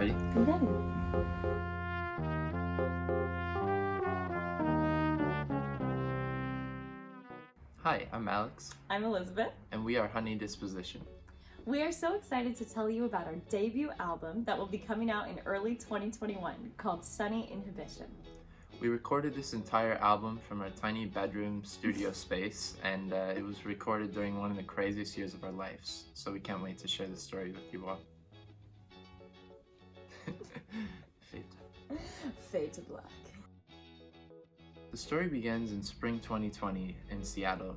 Ready? I'm ready. Hi, I'm Alex, I'm Elizabeth. and we are Honey Disposition. We are so excited to tell you about our debut album that will be coming out in early 2021 called Sunny Inhibition. We recorded this entire album from our tiny bedroom studio space, and it was recorded during one of the craziest years of our lives, so we can't wait to share the story with you all. Fate. Fade to black. The story begins in spring 2020 in Seattle.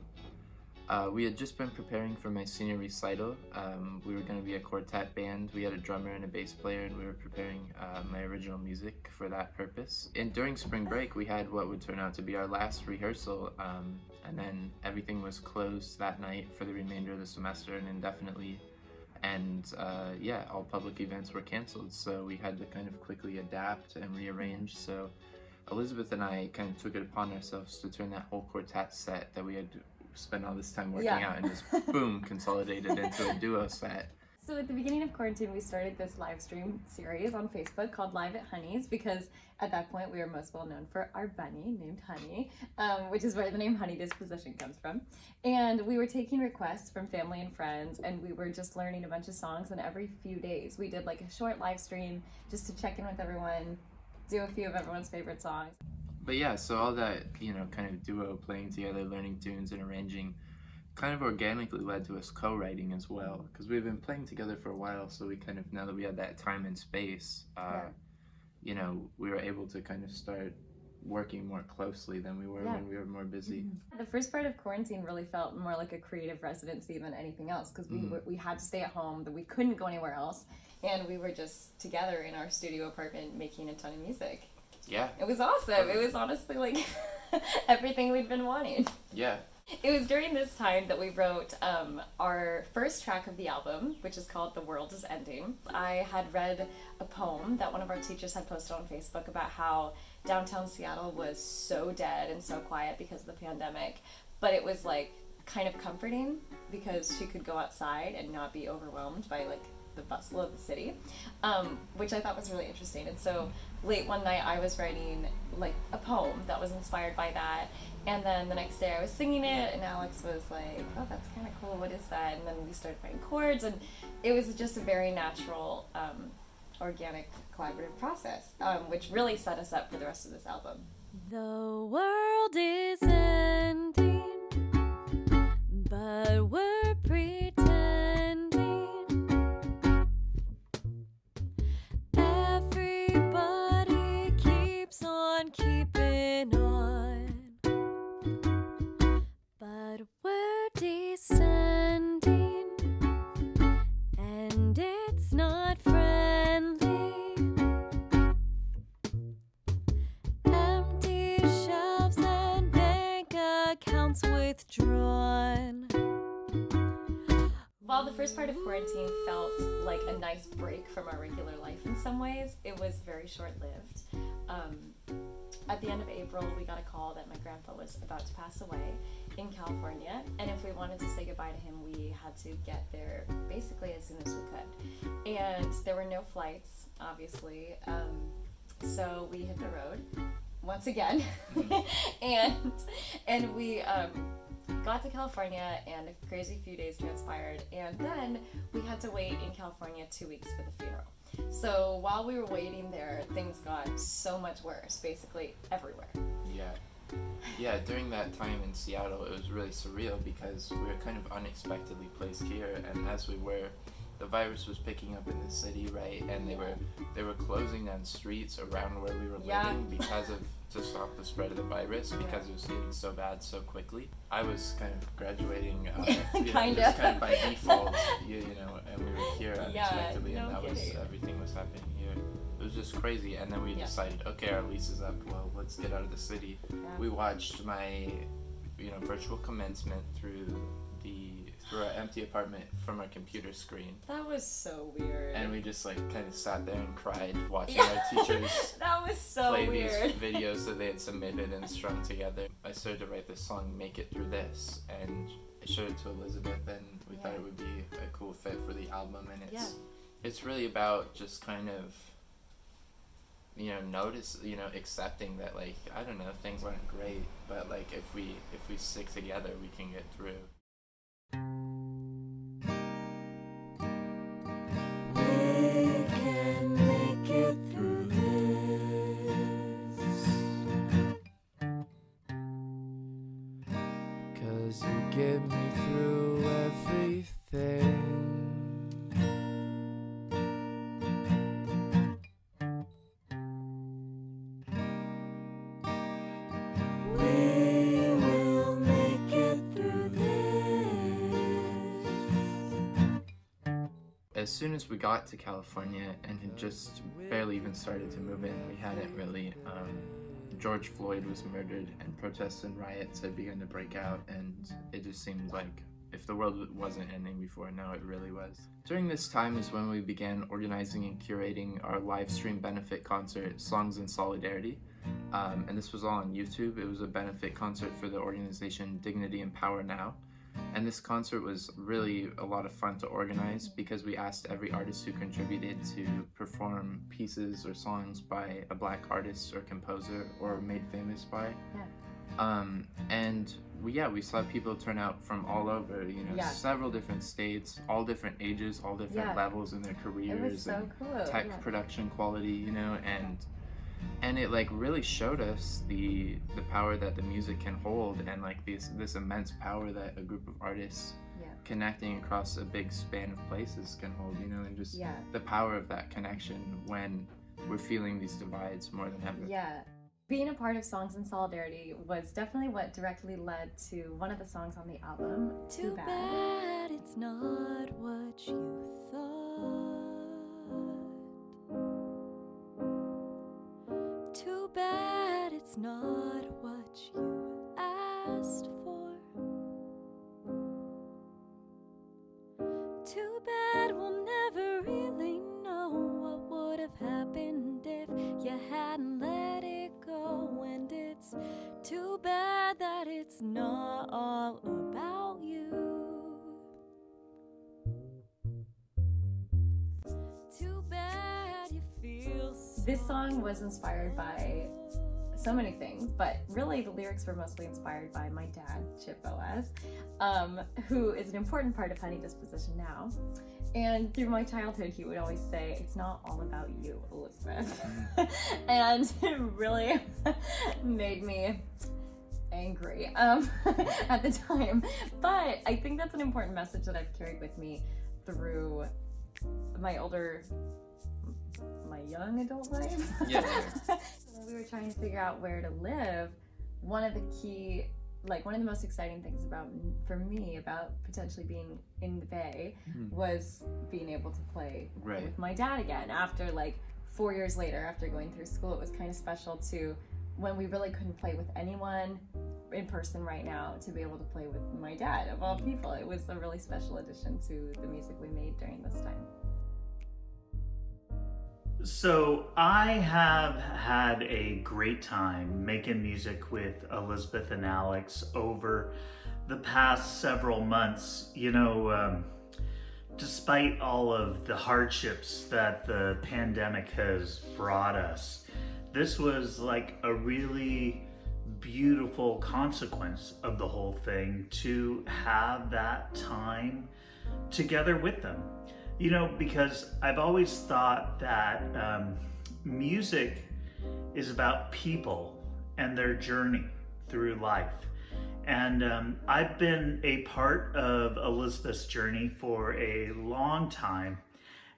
We had just been preparing for my senior recital. We were going to be a quartet band. We had a drummer and a bass player, and we were preparing my original music for that purpose. And during spring break, we had what would turn out to be our last rehearsal, and then everything was closed that night for the remainder of the semester and indefinitely. And all public events were canceled, so we had to kind of quickly adapt and rearrange. So Elizabeth and I kind of took it upon ourselves to turn that whole quartet set that we had spent all this time working out and just boom, consolidated into a duo set. So at the beginning of quarantine, we started this live stream series on Facebook called Live at Honey's because at that point we were most well known for our bunny named Honey, which is where the name Honey Disposition comes from. And we were taking requests from family and friends, and we were just learning a bunch of songs, and every few days we did like a short live stream just to check in with everyone, do a few of everyone's favorite songs. But yeah, so all that, kind of duo playing together, learning tunes and arranging kind of organically led to us co-writing as well, because we've been playing together for a while, so we kind of, now that we had that time and space, we were able to kind of start working more closely than we were when we were more busy. The first part of quarantine really felt more like a creative residency than anything else, because we had to stay at home, that we couldn't go anywhere else, and we were just together in our studio apartment making a ton of music. Yeah. It was awesome. It was honestly like everything we'd been wanting. Yeah. It was during this time that we wrote our first track of the album, which is called The World Is Ending. I had read a poem that one of our teachers had posted on Facebook about how downtown Seattle was so dead and so quiet because of the pandemic, but it was like kind of comforting because she could go outside and not be overwhelmed by like the bustle of the city, which I thought was really interesting. And so late one night I was writing like a poem that was inspired by that, and then the next day I was singing it, and Alex was like, oh, that's kind of cool, what is that? And then we started finding chords, and it was just a very natural organic collaborative process, which really set us up for the rest of this album. The world is ending, but we're pretending. Everybody keeps on keeping on, but we're descending, and it's not friendly. Empty shelves and bank accounts withdrawn. While the first part of quarantine felt like a nice break from our regular life in some ways, it was very short-lived. At the end of April, we got a call that my grandpa was about to pass away in California, and if we wanted to say goodbye to him, we had to get there basically as soon as we could. And there were no flights, obviously, so we hit the road once again, and we got to California, and a crazy few days transpired, and then we had to wait in California 2 weeks for the funeral. So while we were waiting there, things got so much worse, basically everywhere. Yeah, during that time in Seattle, it was really surreal because we were kind of unexpectedly placed here, and as we were, the virus was picking up in the city, right? And they were closing down streets around where we were living to stop the spread of the virus because it was getting so bad so quickly. I was kind of graduating, just kind of by default, and we were here unexpectedly, and everything was happening here. It was just crazy, and then we decided, okay, our lease is up. Well, let's get out of the city. Yeah. We watched my, virtual commencement through our empty apartment from our computer screen. That was so weird. And we just kind of sat there and cried watching our teachers that was so play weird. these videos that they had submitted and strung together. I started to write this song, Make It Through This, and I showed it to Elizabeth, and we thought it would be a cool fit for the album. And it's really about just kind of accepting that, like, I don't know, things aren't great, but like if we stick together, we can get through. We can make it through this. 'Cause you get me through everything. We will make it through this. As soon as we got to California and had just barely even started to move in, we hadn't really. George Floyd was murdered, and protests and riots had begun to break out, and it just seemed like if the world wasn't ending before, now it really was. During this time is when we began organizing and curating our live stream benefit concert, Songs in Solidarity. And this was all on YouTube. It was a benefit concert for the organization Dignity and Power Now. And this concert was really a lot of fun to organize because we asked every artist who contributed to perform pieces or songs by a Black artist or composer or made famous by. And we saw people turn out from all over, several different states, all different ages, all different levels in their careers. It was so and cool. tech production quality, and it like really showed us the power that the music can hold, and like this immense power that a group of artists connecting across a big span of places can hold, and just the power of that connection when we're feeling these divides more than ever. Being a part of Songs in Solidarity was definitely what directly led to one of the songs on the album, Too Bad. It's not what you thought. Too bad it's not what you asked for. Too bad we'll never really know what would have happened if you hadn't let it go. And it's too bad that it's not all about you. Too bad you feel so. This song was inspired by so many things, but really the lyrics were mostly inspired by my dad, Chip Boaz, who is an important part of Honey Disposition now. And through my childhood, he would always say, "It's not all about you, Elizabeth." And it really made me angry at the time. But I think that's an important message that I've carried with me through my young adult life. When we were trying to figure out where to live, one of the most exciting things for me about potentially being in the Bay was being able to play with my dad again. After 4 years later, after going through school, it was kind of special to, when we really couldn't play with anyone in person right now, to be able to play with my dad, of all people. It was a really special addition to the music we made during this time. So I have had a great time making music with Elizabeth and Alex over the past several months. Despite all of the hardships that the pandemic has brought us, this was like a really beautiful consequence of the whole thing, to have that time together with them. Because I've always thought that music is about people and their journey through life. And I've been a part of Elizabeth's journey for a long time.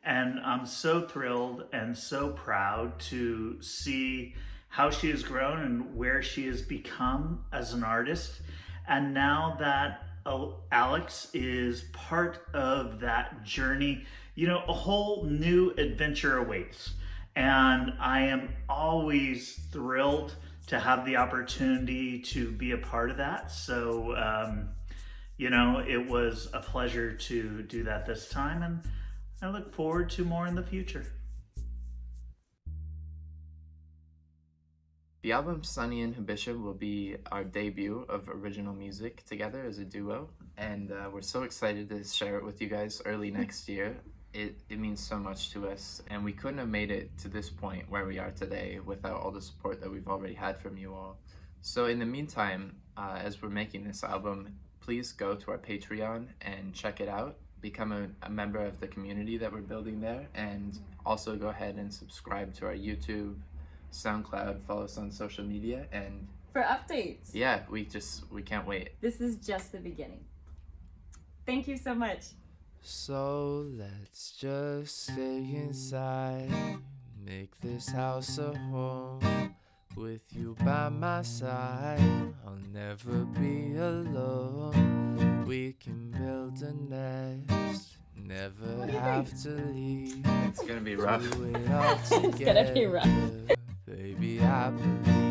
And I'm so thrilled and so proud to see how she has grown and where she has become as an artist. And now that Alex is part of that journey, a whole new adventure awaits. And I am always thrilled to have the opportunity to be a part of that. So, it was a pleasure to do that this time, and I look forward to more in the future. The album Sunny Inhibition will be our debut of original music together as a duo, and we're so excited to share it with you guys early next year. it means so much to us, and we couldn't have made it to this point where we are today without all the support that we've already had from you all. So in the meantime, as we're making this album, please go to our Patreon and check it out. Become a member of the community that we're building there, and also go ahead and subscribe to our YouTube, SoundCloud, follow us on social media, and For updates. yeah, we can't wait. This is just the beginning. Thank you so much. So let's just stay inside, make this house a home. With you by my side, I'll never be alone. We can build a nest, never have to leave. It's gonna be rough. Do it all It's gonna be rough. together. Baby, I believe